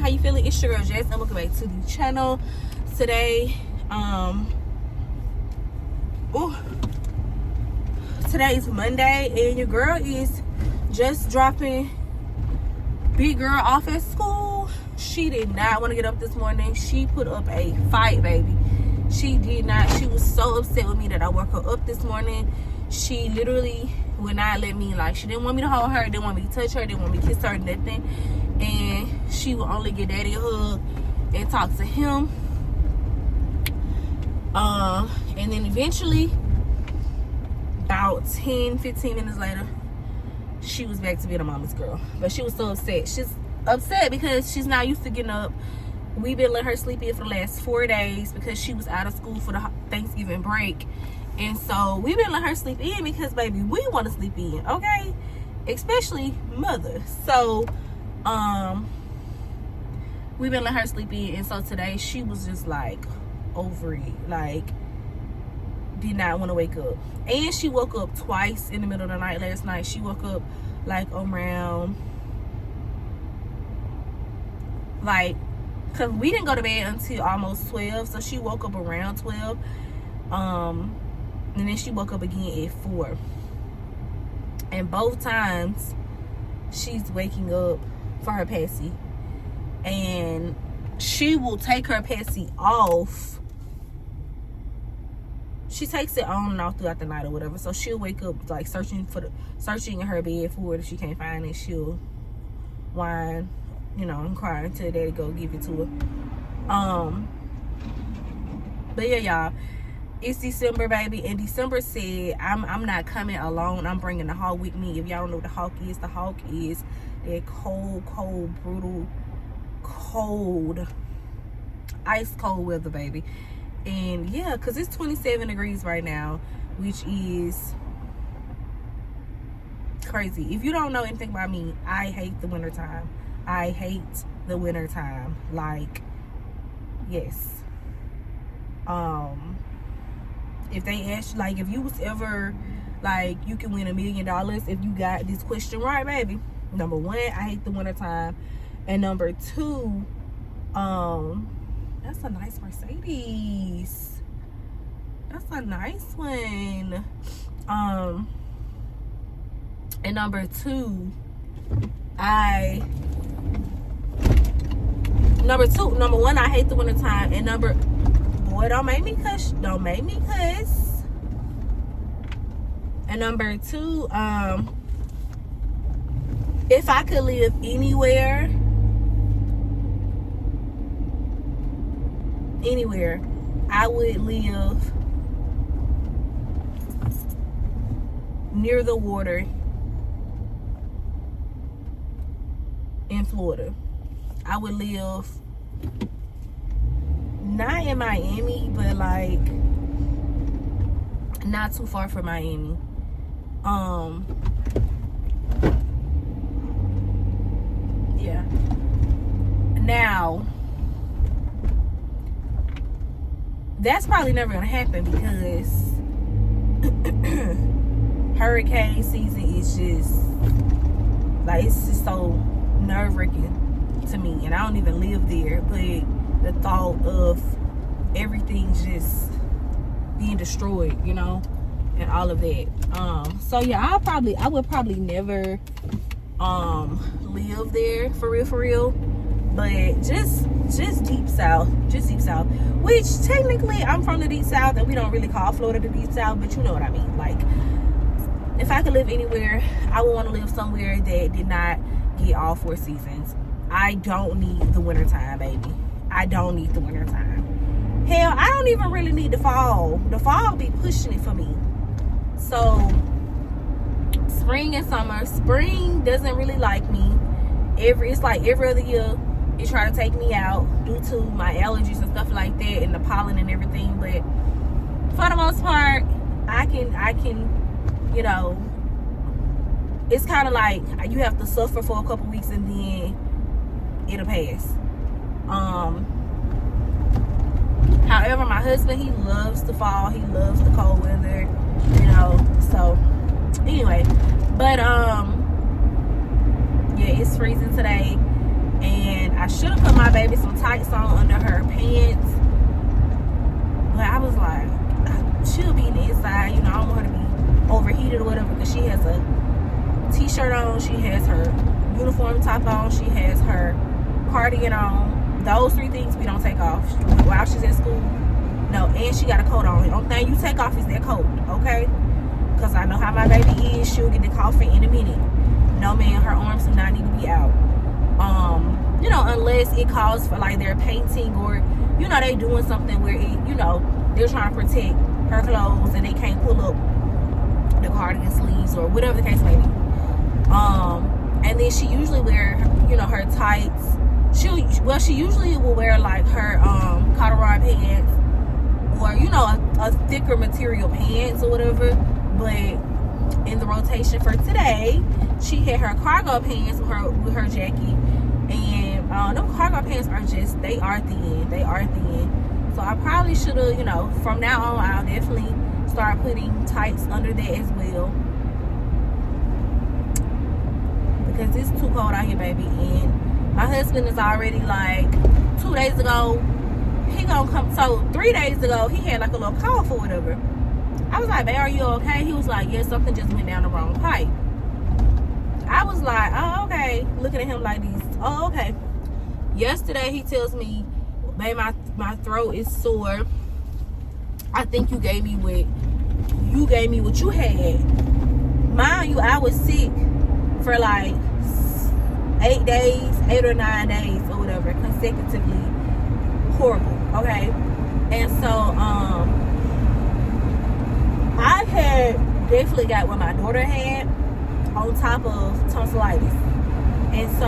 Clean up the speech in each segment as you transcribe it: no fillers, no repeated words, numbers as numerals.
how you feeling? It's your girl Jess, and welcome back to the channel. Today, today's Monday, and your girl is just dropping big girl off at school. She did not want to get up this morning. She put up a fight, baby. She did not. She was so upset with me that I woke her up this morning. She literally would not let me, like, she didn't want me to hold her, didn't want me to touch her, didn't want me to kiss her, nothing. And she would only give daddy a hug and talk to him. And then eventually, about 10-15 minutes later, she was back to being a mama's girl. But she was so upset. She's upset because she's not used to getting up. We've been letting her sleep in for the last 4 days because she was out of school for the Thanksgiving break. And so we've been letting her sleep in because, baby, we want to sleep in, okay? Especially mother. So we've been letting her sleep in. And so today she was just like over it, like did not want to wake up. And she woke up twice in the middle of the night last night. She woke up like around, like, because we didn't go to bed until almost 12, so she woke up around 12. And then she woke up again at 4. And both times she's waking up for her passy, and she will take her passy off. She takes it on and off throughout the night or whatever. So she'll wake up like searching in her bed for it. If she can't find it, she'll whine, you know, and cry until daddy go give it to her. But yeah, y'all, it's December, baby, and December said I'm not coming alone. I'm bringing the hawk with me. If y'all don't know what the hawk is that cold, brutal, cold, ice cold weather, baby. And yeah, because it's 27 degrees right now, which is crazy. If you don't know anything about me, I hate the wintertime. I hate the wintertime. Like, yes. If they ask, like, if you was ever, like, you can win $1 million if you got this question right, baby. Number one, I hate the wintertime. And number two, that's a nice Mercedes. That's a nice one. And number two, number one, I hate the wintertime. And boy, don't make me cuss. And number two, if I could live anywhere, I would live near the water in Florida. I would live not in Miami, but like not too far from Miami. Yeah. Now, that's probably never gonna happen because hurricane season is just like, it's just so nerve-wracking to me, and I don't even live there, but the thought of everything just being destroyed, you know, and all of that. So yeah, I would probably never live there for real, but just deep south, which technically I'm from the deep south, and we don't really call Florida the deep south, but you know what I mean. Like, if I could live anywhere, I would want to live somewhere that did not get all 4 seasons. I don't need the wintertime, baby. I don't need the wintertime. Hell, I don't even really need the fall. The fall be pushing it for me. So spring and summer. Spring doesn't really like me. It's like every other year it try to take me out due to my allergies and stuff like that, and the pollen and everything. But for the most part, I can, you know, it's kind of like you have to suffer for a couple weeks and then it'll pass. However, my husband, he loves the fall. He loves the cold weather, you know. So anyway, but yeah, it's freezing today, and I I should have put my baby some tights on under her pants, but I was like, she'll be in the inside, you know, I don't want her to be overheated or whatever, because she has a t-shirt on, she has her uniform top on, she has her cardigan on. Those 3 things we don't take off while she's at school. No, and she got a coat on. The only thing you take off is that coat, okay? Because I know how my baby is. She'll get the coughing in a minute. No, man, her arms do not need to be out. You know, unless it calls for like they're painting, or, you know, they doing something where it, you know, they're trying to protect her clothes and they can't pull up the cardigan sleeves or whatever the case may be. And then she usually wear, you know, her tights. She usually will wear like her corduroy pants, or, you know, a thicker material pants or whatever. But in the rotation for today, she had her cargo pants with her jacket, and them cargo pants are just, they are thin. So I probably should have, you know, from now on, I'll definitely start putting tights under that as well, because it's too cold out here, baby. And my husband is already like 2 days ago, he gonna come. So 3 days ago, he had like a little cough or whatever. I was like, babe, are you okay? He was like, yeah, something just went down the wrong pipe. I was like, oh, okay. Looking at him like this. Oh, okay. Yesterday, he tells me, babe, my throat is sore. I think you gave me what you had. Mind you, I was sick for like 8 or 9 days or whatever, consecutively. Horrible, okay? And so, I had definitely got what my daughter had on top of tonsillitis. And so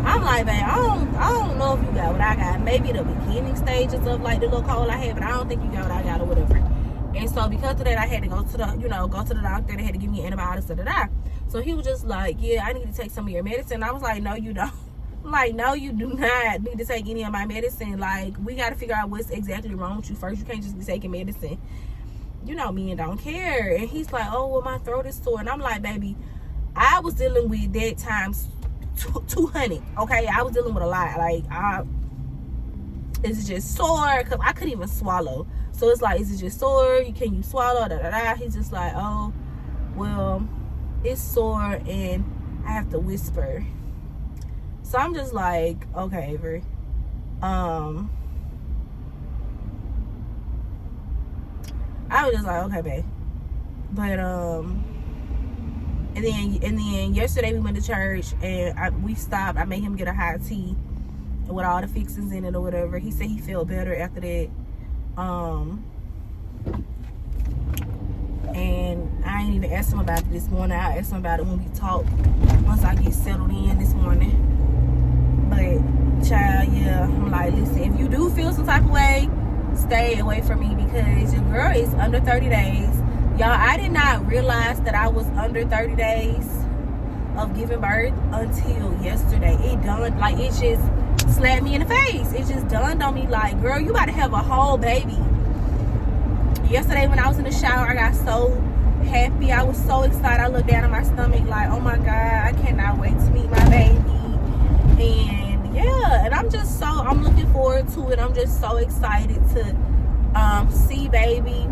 I'm like, man, I don't know if you got what I got. Maybe the beginning stages of like the little cold I had, but I don't think you got what I got or whatever. And so because of that, I had to go to the doctor. They had to give me antibiotics, So he was just like, yeah, I need to take some of your medicine. I was like, no, you don't. I'm like, no, you do not need to take any of my medicine. Like, we got to figure out what's exactly wrong with you first. You can't just be taking medicine. You know me and don't care. And he's like, oh, well, my throat is sore. And I'm like, baby, I was dealing with that times 200. Okay, I was dealing with a lot. Like, is it just sore? Because I couldn't even swallow. So it's like, is it just sore? Can you swallow? He's just like, oh, well, it's sore and I have to whisper. So I'm just like, okay, Avery. I was just like, okay, babe. But and then yesterday we went to church and we stopped. I made him get a hot tea with all the fixings in it or whatever. He said he felt better after that. And I ain't even asked him about it this morning. I'll ask him about it when we talk, once I get settled in this morning. But child, yeah, I'm like, listen, if you do feel some type of way, stay away from me, because your girl is under 30 days. Y'all, I did not realize that I was under 30 days of giving birth until yesterday. It just slapped me in the face. It just dawned on me like, girl, you about to have a whole baby. Yesterday when I was in the shower, I got so happy. I was so excited. I looked down at my stomach like, oh my God, I cannot wait to meet my baby. And yeah, and I'm looking forward to it. I'm just so excited to see baby.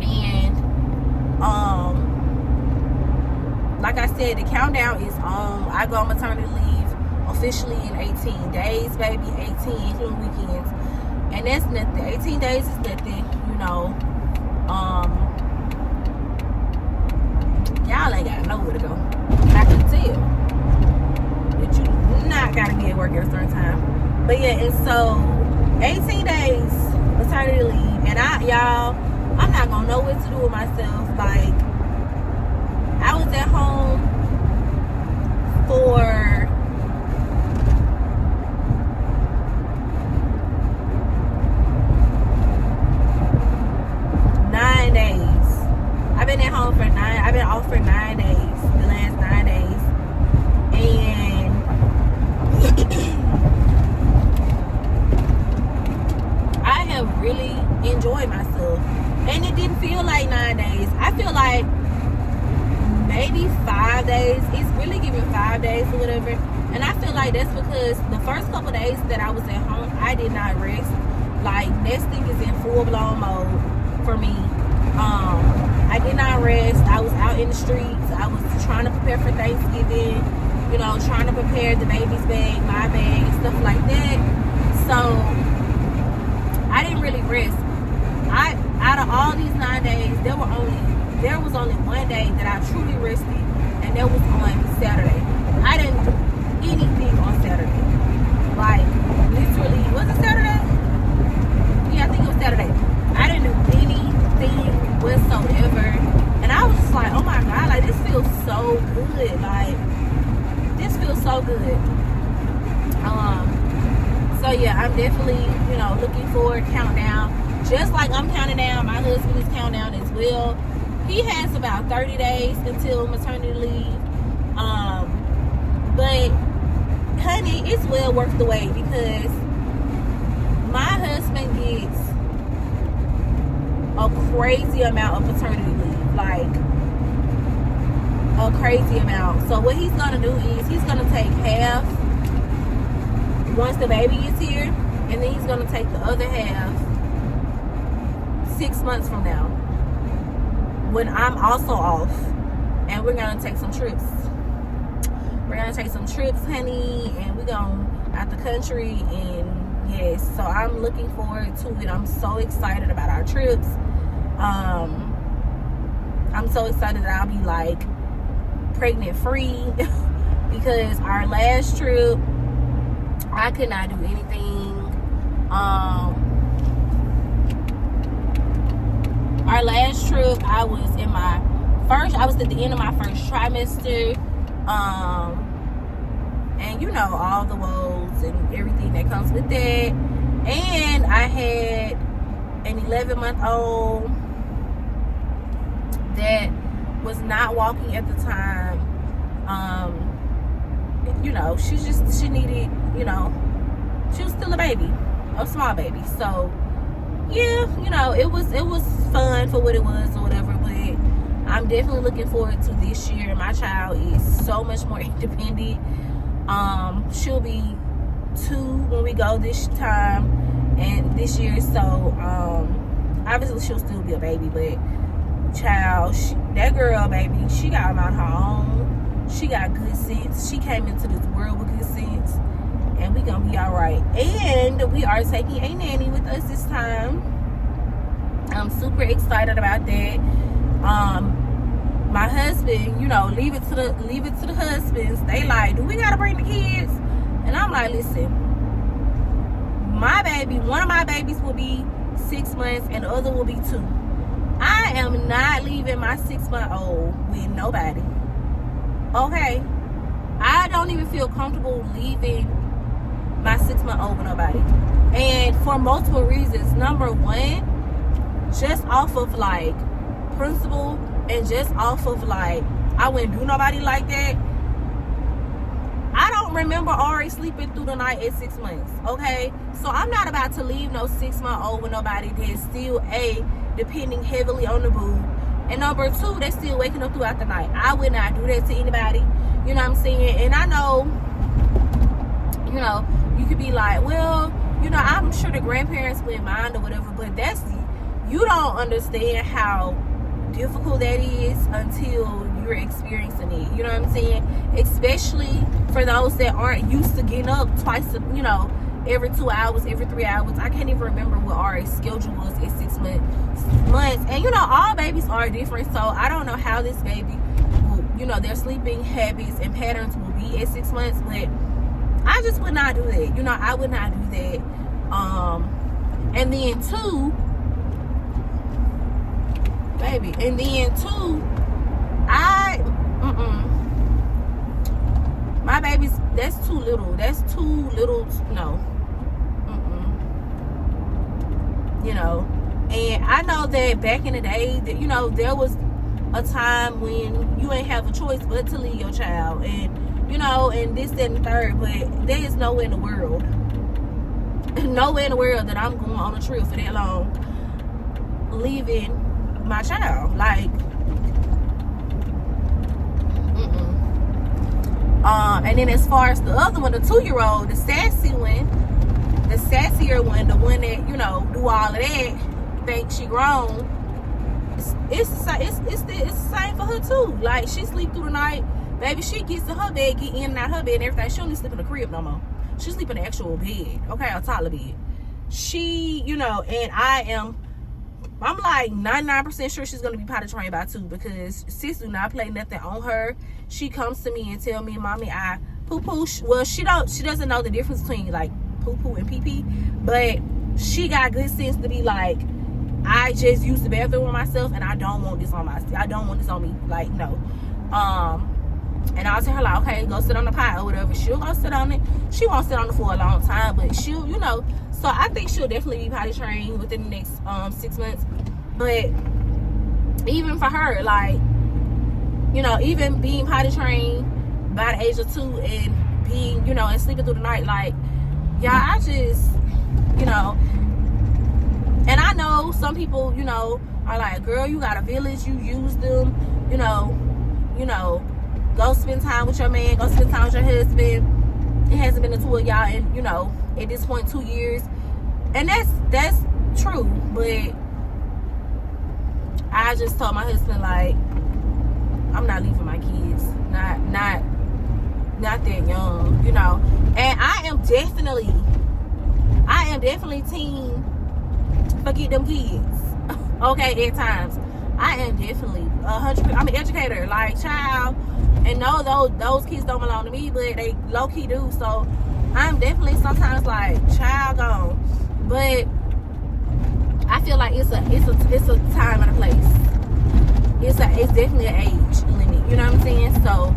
And like I said, the countdown is on. I go on maternity leave officially in 18 days, baby. 18, including weekends. And that's nothing. 18 days is nothing, you know. Y'all ain't gotta know where to go. I can tell that you do not gotta be at work at a certain time. But yeah, and so 18 days maternity leave, and y'all, I'm not gonna know what to do with myself. Like, I was at home for 9 days. I've been off for 9 days, the last 9 days. And I have really enjoyed myself. And it didn't feel like 9 days. I feel like maybe 5 days. It's really giving 5 days or whatever. like that's because the first couple of days that I was at home, I did not rest. Like, nesting is in full-blown mode for me. I did not rest. I was out in the streets. I was trying to prepare for Thanksgiving, you know, trying to prepare the baby's bag, my bag, and stuff like that. So I didn't really rest. Out of all these 9 days, there was only one day that I truly rested, and that was on Saturday. I didn't do anything on Saturday. Like, literally, was it Saturday? Yeah, I think it was Saturday. I didn't do anything whatsoever. And I was just like, oh my God, like, this feels so good. Like, this feels so good. So yeah, I'm definitely, you know, looking forward, countdown. Just like I'm counting down, my husband is counting down as well. He has about 30 days until maternity leave. But honey, it's well worth the wait because my husband gets a crazy amount of paternity leave, like a crazy amount. So what he's gonna do is he's gonna take half once the baby is here, and then he's gonna take the other half 6 months from now when I'm also off, and we're gonna take some trips. We're gonna take some trips, honey, and we're going out the country. And yes, so I'm looking forward to it. I'm so excited about our trips. I'm so excited that I'll be like pregnant free because our last trip I could not do anything. Our last trip, I was at the end of my first trimester. And you know, all the woes and everything that comes with that. And I had an 11-month-old that was not walking at the time. You know, she needed, you know, she was still a baby, a small baby. So yeah, you know, it was fun for what it was or whatever, but I'm definitely looking forward to this year. My child is so much more independent. She'll be 2 when we go this time and this year, so obviously she'll still be a baby, but child, that girl, baby, she got a mind of her own. She got good sense. She came into this world with good sense, and we gonna be all right. And we are taking a nanny with us this time. I'm super excited about that. My husband, you know, leave it to the husbands. They like, do we gotta bring the kids? And I'm like, listen, one of my babies will be 6 months and the other will be 2. I am not leaving my 6-month-old with nobody. Okay? I don't even feel comfortable leaving my 6-month-old with nobody. And for multiple reasons. Number one, just off of like principle, and just off of like, I wouldn't do nobody like that. I don't remember Ari sleeping through the night at 6 months, okay? So I'm not about to leave no 6-month-old with nobody that's still depending heavily on the boo, and number 2, that's still waking up throughout the night. I would not do that to anybody, you know what I'm saying? And I know, you know, you could be like, well, you know, I'm sure the grandparents wouldn't mind or whatever, but you don't understand how difficult that is until you're experiencing it, you know what I'm saying? Especially for those that aren't used to getting up twice, you know, every 2 hours, every 3 hours. I can't even remember what our schedule was at 6 months. And you know, all babies are different, so I don't know how this baby will, you know, their sleeping habits and patterns will be at 6 months, but I just would not do that. You know, I would not do that. And then 2, baby, and then 2, my baby's, that's too little. No. You know, and I know that back in the day that, you know, there was a time when you ain't have a choice but to leave your child, and you know, and this, that, and the third, but there is nowhere in the world that I'm going on a trip for that long leaving my child. Like, And then as far as the other one, the 2-year-old, the sassier one, the one that, you know, do all of that, think she grown, it's the same for her too. Like, she sleep through the night. Baby, she gets to her bed, get in and out her bed and everything. She don't even sleep in the crib no more. She sleep in the actual bed, okay, a toddler bed. She, you know, and I'm like 99% sure she's gonna be potty trained by 2, because sis do not play nothing on her. She comes to me and tell me, mommy, I poo poo. Well, she doesn't know the difference between like poo poo and pee pee, but she got good sense to be like, I just use the bathroom on myself and I don't want this on me. Like, no. And I'll tell her, like, okay, go sit on the pot or whatever. She'll go sit on it. She won't sit on it for a long time, but she'll, you know. So I think she'll definitely be potty trained within the next 6 months. But even for her, like, you know, even being potty trained by the age of 2 and being, you know, and sleeping through the night, like, y'all, I just, you know. And I know some people, you know, are like, girl, you got a village, you use them, you know, go spend time with your man, go spend time with your husband. It hasn't been the 2 of y'all in, you know, at this point 2 years. And that's true, but I just told my husband, like, I'm not leaving my kids. Not that young, you know. And I am definitely team forget them kids. Okay, at times. I am definitely 100%. I'm an educator, like, child, and no, those kids don't belong to me, but they low key do. So I'm definitely sometimes like, child gone. But I feel like it's a time and a place. It's definitely an age limit. You know what I'm saying? So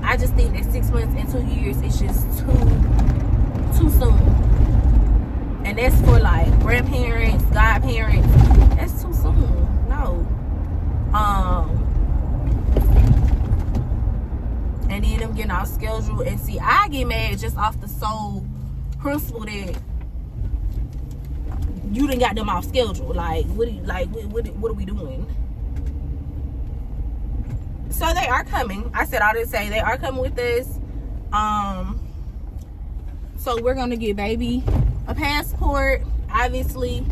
I just think that 6 months and 2 years is just too soon. And that's for like grandparents, godparents. That's too soon. No. And then them getting off schedule. And see, I get mad just off the sole principle that you done got them off schedule. Like, what are we doing? So they are coming. I said all to say they are coming with us. So we're gonna get baby a passport, obviously.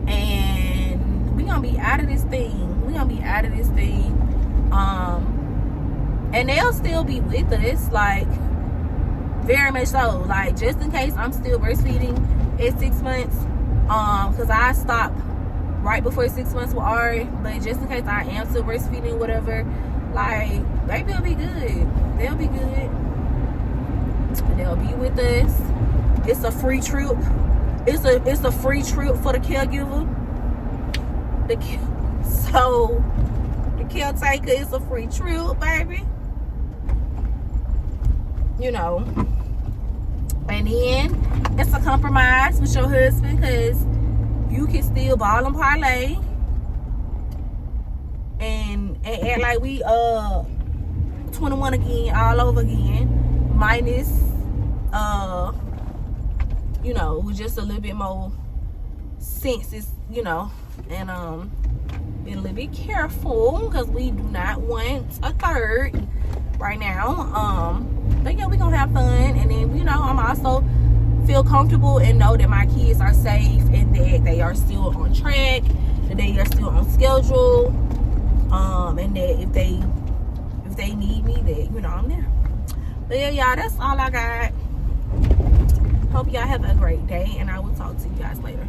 And we're gonna be out of this thing. And they'll still be with us, like, very much so. Like, just in case I'm still breastfeeding at 6 months, because I stopped right before 6 months with Ari, but just in case I am still breastfeeding, whatever, like, baby will be good. They'll be good. They'll be with us. It's a free trip. It's a free trip for the caregiver. So the caretaker is a free trip, baby. You know. And then it's a compromise with your husband, because you can still ball and parlay and act like we 21 again, all over again, minus you know, with just a little bit more senses, you know, and be a little bit careful, because we do not want a third right now. But yeah, we're gonna have fun. And then, you know, I'm also feel comfortable and know that my kids are safe and that they are still on track, that they are still on schedule, and that if they need me, that, you know, I'm there. But yeah, y'all, that's all I got. Hope y'all have a great day, and I will talk to you guys later.